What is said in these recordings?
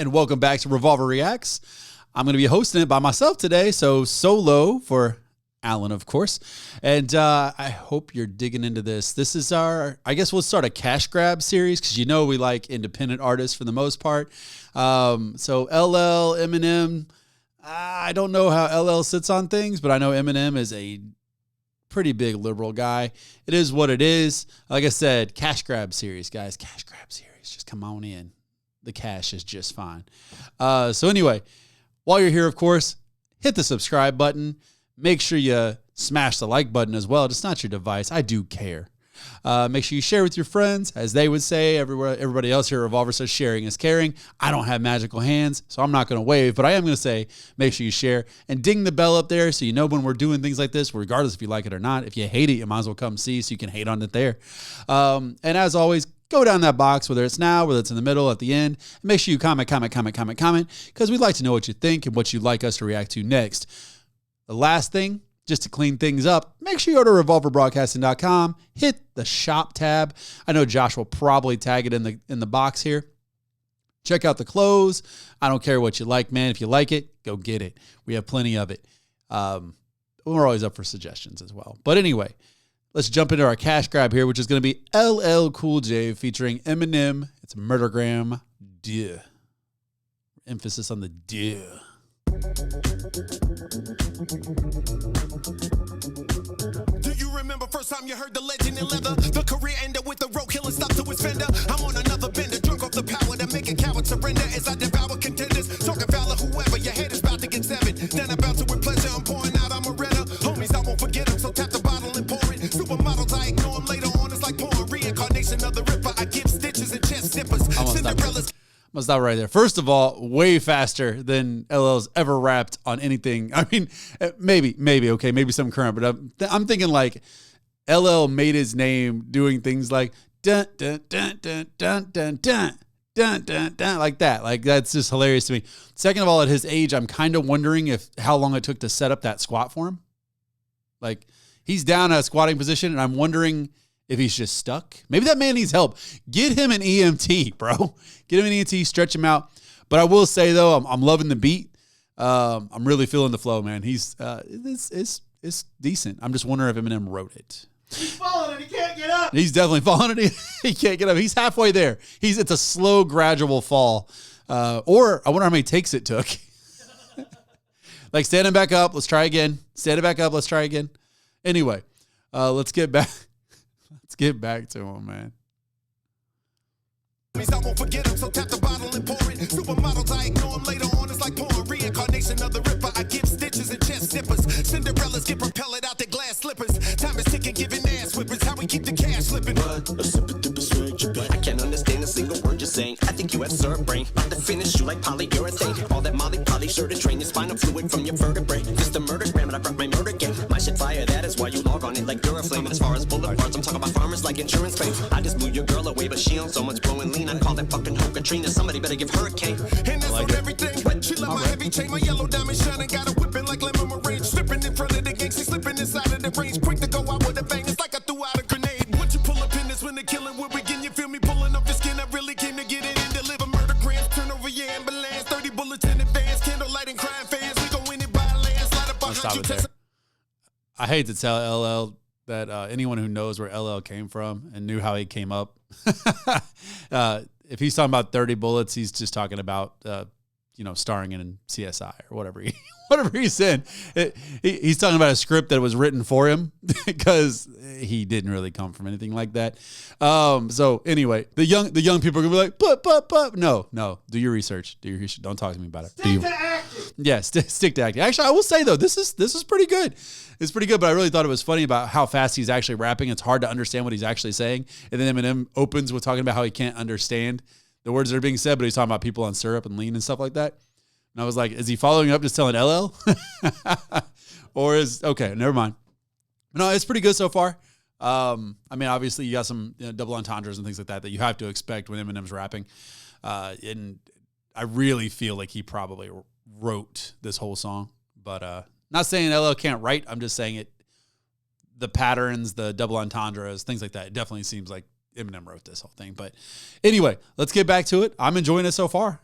and welcome back to Revolver Reacts. I'm going to be hosting it by myself today, so solo for Alan, of course. And I hope you're digging into this. This is our, I guess we'll start a cash grab series because you know we like independent artists for the most part. So LL, Eminem, I don't know how LL sits on things, but I know Eminem is a pretty big liberal guy. It is what it is. Like I said, cash grab series, guys. Cash grab series. Just come on in. The cash is just fine. So anyway, while you're here, of course, hit the subscribe button. Make sure you smash the like button as well. It's not your device. I do care. Make sure you share with your friends. As they would say, everybody else here at Revolver says sharing is caring. I don't have magical hands, so I'm not going to wave, but I am going to say make sure you share and ding the bell up there so you know when we're doing things like this, regardless if you like it or not. If you hate it, you might as well come see so you can hate on it there. And as always, go down that box, whether it's now, whether it's in the middle, at the end, and make sure you comment, because we'd like to know what you think and what you'd like us to react to next. The last thing, just to clean things up, make sure you go to revolverbroadcasting.com, hit the shop tab. I know Josh will probably tag it in the box here. Check out the clothes. I don't care what you like, man. If you like it, go get it. We have plenty of it. We're always up for suggestions as well. But anyway, let's jump into our cash grab here, which is going to be LL Cool J featuring Eminem. It's Murdergram Deux. Emphasis on the deux. Do you remember first time you heard the legend in leather? The career ended with the road killer stopped to his fender. I'm on another bender, drunk off the power to make a coward surrender as I devour contenders. Talking foul of whoever, your head is about to get severed. Then about to with pleasure, I'm pouring out, I'm a redder. Homies, I won't forget them, so tap the bottle and pour it. Supermodels, I ignore them later on, it's like pouring reincarnation of the Ripper. I give stitches and chest snippers. Cinderella's. I'm gonna stop right there. First of all, way faster than LL's ever rapped on anything. I mean, maybe, okay, maybe some current, but I'm thinking like LL made his name doing things like dun dun dun dun dun dun dun dun dun dun like that. Like that's just hilarious to me. Second of all, at his age, I'm kind of wondering how long it took to set up that squat for him. Like he's down at a squatting position, and I'm wondering if he's just stuck. Maybe that man needs help. Get him an EMT, bro. Get him an EMT, stretch him out. But I will say, though, I'm loving the beat. I'm really feeling the flow, man. It's decent. I'm just wondering if Eminem wrote it. He's falling and he can't get up. He's definitely falling and he can't get up. He's halfway there. It's a slow, gradual fall. Or I wonder how many takes it took. Like standing back up. Let's try again. Standing back up. Let's try again. Anyway, let's get back. Let's get back to him, man. I won't forget them, so tap the bottle and pour it. Supermodels, I ignore them later on, it's like pouring reincarnation of the Ripper. I give stitches and chest snippers. Cinderellas get propelled out their glass slippers. Time is ticking, giving ass whippers. How we keep the cash slipping. I can't understand a single word you're saying. I think you have syrup brain. About to finish you like polyurethane. All that Molly Polly sure to drain your spinal fluid from your vertebrae. Just a murdergram and I brought my murder game. My shit fire, that is why you log on it like Duraflame. And as far as bullet parts, I'm talking about farmers like insurance claims. I just blew your girl away, but she on so much blowing lean. I call that fucking hoe Katrina. Somebody better give her a cane. And that's on everything. Wet chill my heavy chain. My yellow diamond shining. Got a whipping like lemon meringue. Slipping in front of the gang. She slipping inside of the range. Quick to go out with a bang. It's like I threw out a grenade. Once you pull up in this when the killing will begin. You feel me pulling up the skin. I really came to get it and deliver murdergrams. Turn over your ambulance. 30 bullets in advance. Candlelight and crime fans. We go in and buy land. Slide up behind you. There. I hate to tell LL that anyone who knows where LL came from and knew how he came up, if he's talking about 30 bullets, he's just talking about, starring in CSI or whatever he's in. He's talking about a script that was written for him because he didn't really come from anything like that. So anyway, the young people are gonna be like, but no, do your research. Don't talk to me about it. Stick to acting. Yeah, stick to acting. Actually, I will say though, this is pretty good. It's pretty good, but I really thought it was funny about how fast he's actually rapping. It's hard to understand what he's actually saying. And then Eminem opens with talking about how he can't understand the words that are being said, but he's talking about people on syrup and lean and stuff like that. And I was like, is he following up just telling LL? Or okay, never mind. No, it's pretty good so far. I mean, obviously you got some double entendres and things like that you have to expect when Eminem's rapping. And I really feel like he probably wrote this whole song, but not saying LL can't write. I'm just saying the patterns, the double entendres, things like that. It definitely seems like Eminem wrote this whole thing. But anyway, let's get back to it. I'm enjoying it so far.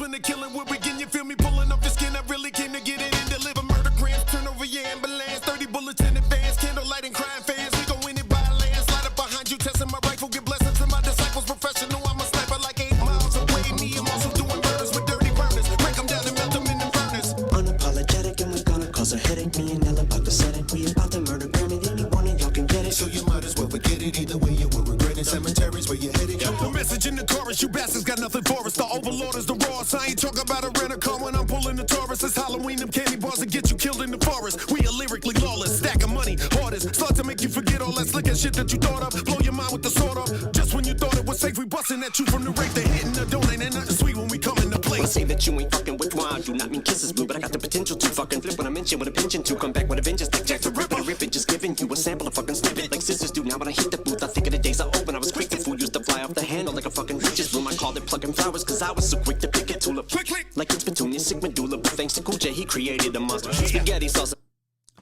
when the killing will begin. You feel me pulling up the skin? I really came to get it and deliver murdergrams. Turn over your ambulance, 30 bullets in advance. Candlelight and crime fans, we gon' win it by land. Slide up behind you, testing my rifle. Get blessings and my disciples professional. I'm a sniper like 8 miles away. Me, I'm also doing murders with dirty burners. Break them down and melt them in the furnace. Unapologetic and we gonna cause a headache. Me and Ella about to set it. We about to murder Grammy. Any one of y'all can get it. So you might as well forget it. Either way, you will regret it. Cemeteries where you're headed. The message in the chorus, you bastards got nothing for us. The overlord is the Ross. I ain't talking about a rent-a-car when I'm pulling the Taurus. It's Halloween, them candy bars that get you killed in the forest. We are lyrically lawless, stack of money, hardest. Start to make you forget all that slick and shit that you thought of. Blow your mind with the sword off. Just when you thought it was safe, we busting at you from the rake. They hitting the donate, ain't nothing sweet when we come into play. When I say that you ain't fucking with wine, I do not mean kisses blue, but I got the potential to fucking flip when I mention with a pension to come back with a vengeance like Jack the Ripper. Rip it, just giving you a sample of fucking snippet like sisters do. Now when I hit the booth, I think of the days I opened. I was quick to fool, used to fly off the handle like a fucking witch's broom. I called it plucking flowers, cause I was so quick to pick it tulip. Click, click. Like it's Petunia, sick medulla, but thanks to Cool J, he created a monster. Spaghetti sauce.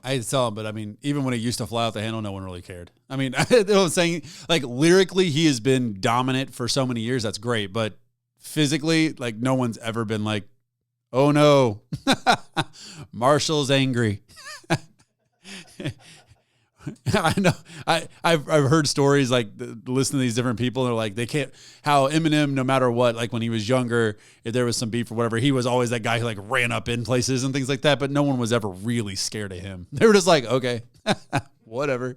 I hate to tell him, but I mean, even when he used to fly out the handle, no one really cared. I mean, you know what I'm saying? Like, lyrically, he has been dominant for so many years. That's great. But physically, like, no one's ever been like, oh no, Marshall's angry. I know. I've heard stories like listening to these different people. And they're like, they can't. How Eminem, no matter what, like when he was younger, if there was some beef or whatever, he was always that guy who like ran up in places and things like that. But no one was ever really scared of him. They were just like, okay, whatever,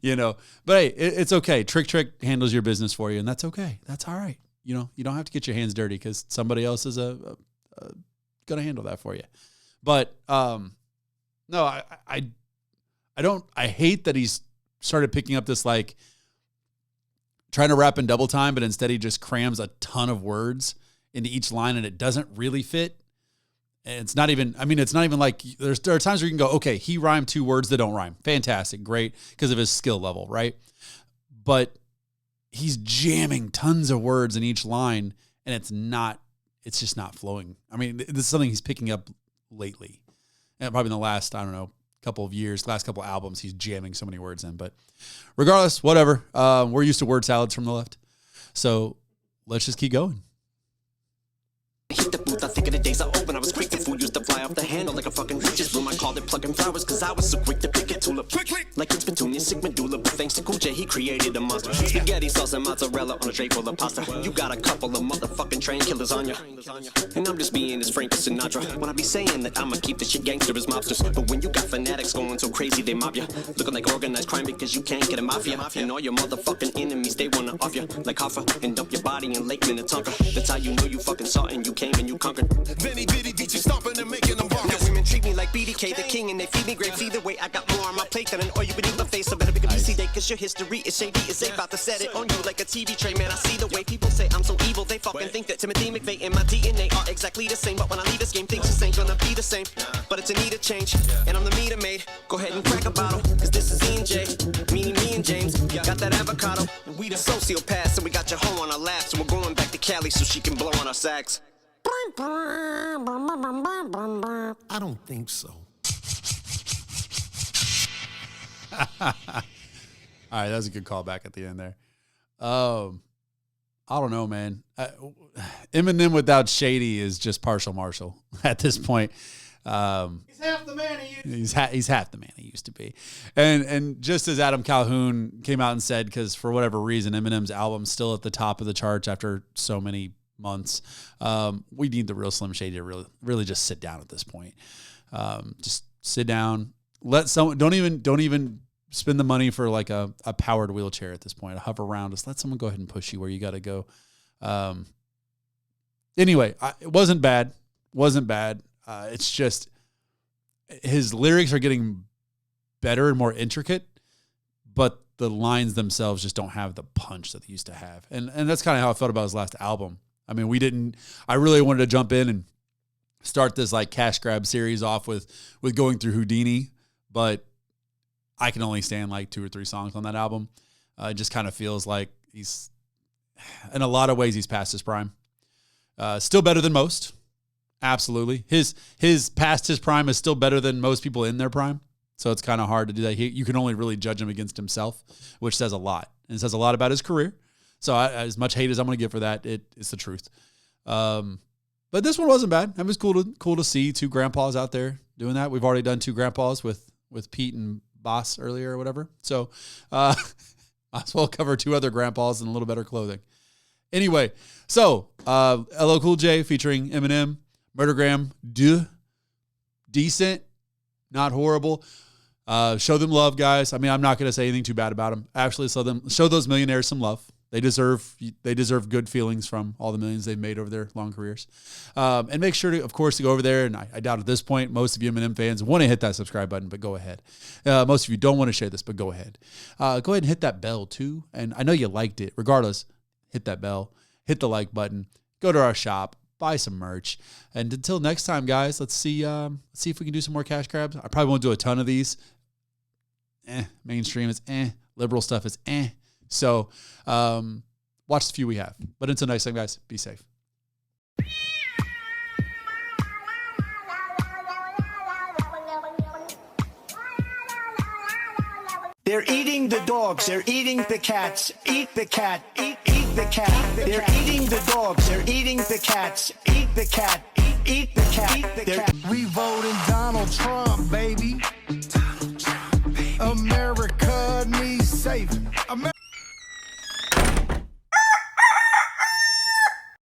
you know. But hey, it's okay. Trick handles your business for you, and that's okay. That's all right. You know, you don't have to get your hands dirty because somebody else is gonna handle that for you. But no, I hate that he's started picking up this like trying to rap in double time, but instead he just crams a ton of words into each line and it doesn't really fit. And it's not even like there are times where you can go, okay, he rhymed 2 words that don't rhyme. Fantastic. Great. Because of his skill level. Right. But he's jamming tons of words in each line and it's just not flowing. I mean, this is something he's picking up lately. And probably in the last, I don't know, couple of years, last couple of albums, he's jamming so many words in. But regardless, whatever. We're used to word salads from the left. So let's just keep going. Hit the booth, I think of the days I opened. I was quick to fool, used to fly off the handle like a fucking witch's broom. I called it plucking flowers, cause I was so quick to pick it tulip. Click, click. Like it's Petunia, sick medulla, but thanks to Cool J, he created a monster. Spaghetti sauce and mozzarella on a tray full of pasta. You got a couple of motherfucking train killers on ya. And I'm just being as Frank Sinatra. When I be saying that I'ma keep this shit gangster as mobsters. But when you got fanatics going so crazy, they mob ya. Looking like organized crime because you can't get a mafia. And all your motherfucking enemies, they wanna off ya. Like Hoffa, and dump your body in Lake Minnetonka. That's how you know you fucking saw and you came and you conquered. Benny Bitty beat you stomping and making them Now bonkers. women treat me like BDK, the king, and they feed me grapes. Either way, I got more on my plate than an oil beneath my face. So better pick a PC day, cause your history is shady. Is they about to set it on you like a TV tray, man. I see the way people say I'm so evil. They fucking think that Timothy McVeigh and my DNA are exactly the same. But when I leave this game, things just ain't gonna be the same. But it's a need a change, and I'm the meter maid. Go ahead and crack a bottle, cause this is E&J, meaning me and James. Got that avocado, and we the sociopaths, and we got your hoe on our laps. And we're going back to Cali so she can blow on our sax. I don't think so. All right, that was a good callback at the end there. I don't know, man. Eminem without Shady is just partial Marshall at this point. He's half the man he used to be. He's half the man he used to be. And just as Adam Calhoun came out and said, because for whatever reason, Eminem's album's still at the top of the charts after so many months, we need the real Slim Shady to really just sit down at this point. Just sit down. Let someone don't even spend the money for like a powered wheelchair at this point. A hover around. Just let someone go ahead and push you where you got to go. Anyway, it wasn't bad. It's just his lyrics are getting better and more intricate, but the lines themselves just don't have the punch that they used to have. And that's kind of how I felt about his last album. I mean, I really wanted to jump in and start this like cash grab series off with going through Houdini, but I can only stand like 2 or 3 songs on that album. It just kind of feels like he's, in a lot of ways, he's past his prime. Still better than most. Absolutely. His past his prime is still better than most people in their prime. So it's kind of hard to do that. You can only really judge him against himself, which says a lot. And it says a lot about his career. So as much hate as I'm going to get for that, it's the truth. But But this one wasn't bad. It was cool to see two grandpas out there doing that. We've already done two grandpas with Pete and Boss earlier or whatever. So might as well cover two other grandpas in a little better clothing. Anyway, so LL Cool J featuring Eminem, Murdergram Deux, decent, not horrible. Show them love, guys. I mean, I'm not going to say anything too bad about them. Actually, show those millionaires some love. They deserve good feelings from all the millions they've made over their long careers. And make sure to, of course, to go over there. And I doubt at this point, most of you Eminem fans want to hit that subscribe button, but go ahead. Most of you don't want to share this, but go ahead. Go ahead and hit that bell too. And I know you liked it. Regardless, hit that bell, hit the like button, go to our shop, buy some merch. And until next time, guys, let's see if we can do some more cash grabs. I probably won't do a ton of these. Mainstream is liberal stuff is So watch the few we have. But until next time, guys, be safe. They're eating the dogs, they're eating the cats. Eat the cat, eat the cat. They're eating the dogs, they're eating the cats. Eat the cat, eat the cat. We voting Donald Trump.